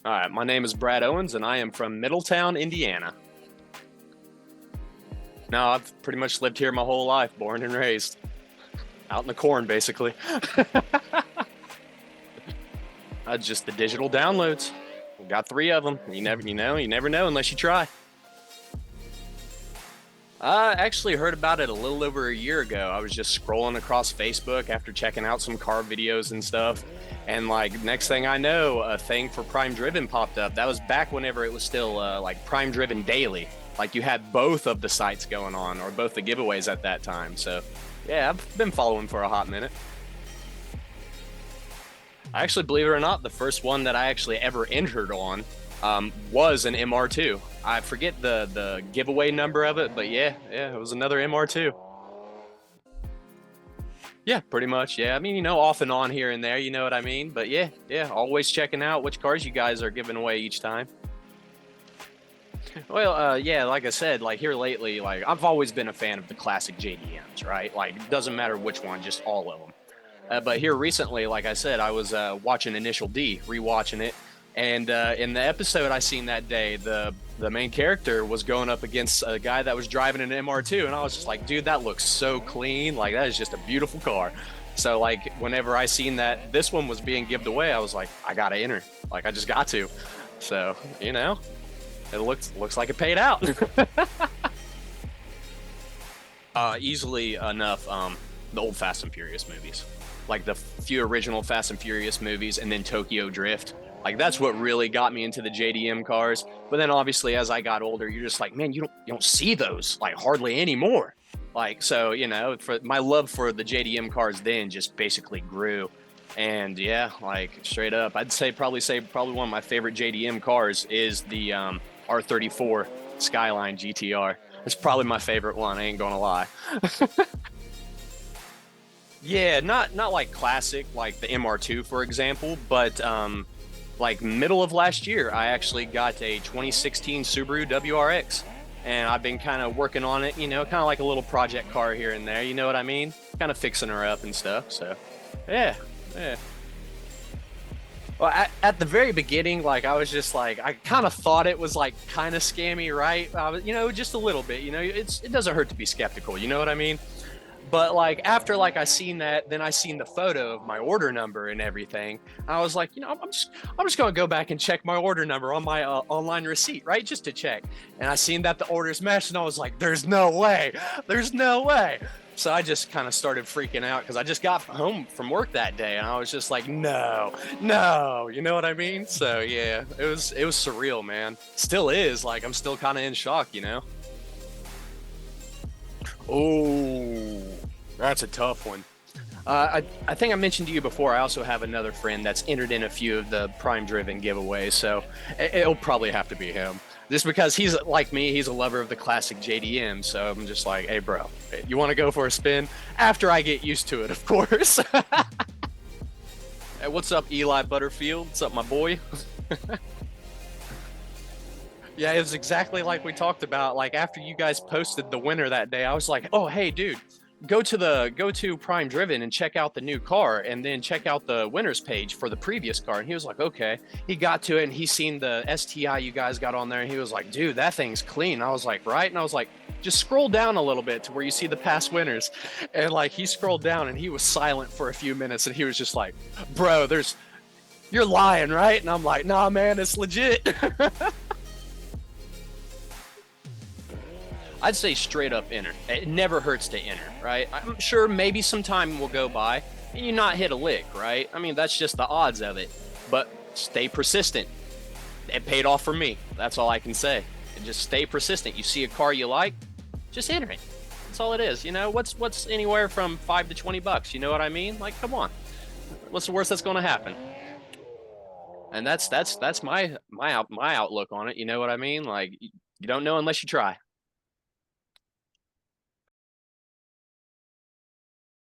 All right, my name is Brad Owens, and I am from Middletown, Indiana. Now, I've pretty much lived here my whole life, born and raised. Out in the corn, basically. Just the digital downloads. We got 3 of them. You never know unless you try. I actually heard about it a little over a year ago. I was just scrolling across Facebook after checking out some car videos and stuff. And like next thing I know, a thing for PrimeDriven popped up. That was back whenever it was still like PrimeDriven Daily. Like you had both of the sites going on, or both the giveaways at that time. So yeah, I've been following for a hot minute. Actually, believe it or not, the first one that I actually ever entered on was an MR2. I forget the giveaway number of it, but yeah, it was another MR2. Yeah, pretty much. Yeah, I mean, off and on here and there, you know what I mean? But yeah, always checking out which cars you guys are giving away each time. Well, yeah, like I said, like here lately, like I've always been a fan of the classic JDMs, right? Like it doesn't matter which one, just all of them. But here recently, like I said, I was watching Initial D, rewatching it, and in the episode I seen that day, the main character was going up against a guy that was driving an MR2, and I was just like, dude, that looks so clean. Like that is just a beautiful car. So like whenever I seen that this one was being given away, I was like, I gotta enter. Like I just got to. So it looks like it paid out. Easily enough, the old Fast and Furious movies. Like the few original Fast and Furious movies, and then Tokyo Drift. Like that's what really got me into the JDM cars. But then obviously as I got older, you're just like, man, you don't see those like hardly anymore. Like so, for my love for the JDM cars then just basically grew. And yeah, like straight up, I'd probably one of my favorite JDM cars is the R34 Skyline GTR. It's probably my favorite one, I ain't gonna lie. Yeah, not like classic, like the MR2, for example, but like middle of last year, I actually got a 2016 Subaru WRX, and I've been kind of working on it, kind of like a little project car here and there, you know what I mean? Kind of fixing her up and stuff, so yeah. Well, at the very beginning, like I was just like, I kind of thought it was like kind of scammy, right? Just a little bit, it doesn't hurt to be skeptical, you know what I mean? But like after like I seen that, then I seen the photo of my order number and everything. I was like, I'm just gonna go back and check my order number on my online receipt, right? Just to check. And I seen that the orders matched, and I was like, there's no way. So I just kind of started freaking out because I just got home from work that day, and I was just like, no, you know what I mean? So yeah, it was surreal, man. Still is. Like I'm still kind of in shock, Oh, that's a tough one. I think I mentioned to you before, I also have another friend that's entered in a few of the PrimeDriven giveaways, so it'll probably have to be him. Just because he's like me, he's a lover of the classic JDM, so I'm just like, hey, bro, you want to go for a spin? After I get used to it, of course. Hey, what's up, Eli Butterfield? What's up, my boy? Yeah, it was exactly like we talked about. Like after you guys posted the winner that day, I was like, "Oh, hey, dude, go to PrimeDriven and check out the new car, and then check out the winners page for the previous car." And he was like, "Okay." He got to it and he seen the STI you guys got on there, and he was like, "Dude, that thing's clean." I was like, "Right?" And I was like, "Just scroll down a little bit to where you see the past winners." And like he scrolled down and he was silent for a few minutes, and he was just like, "Bro, you're lying, right?" And I'm like, "Nah, man, it's legit." I'd say straight up enter. It never hurts to enter, right? I'm sure maybe some time will go by and you not hit a lick, right? I mean, that's just the odds of it. But stay persistent. It paid off for me. That's all I can say. And just stay persistent. You see a car you like, just enter it. That's all it is. What's anywhere from $5 to $20? You know what I mean? Like, come on. What's the worst that's going to happen? And that's my outlook on it. You know what I mean? Like, you don't know unless you try.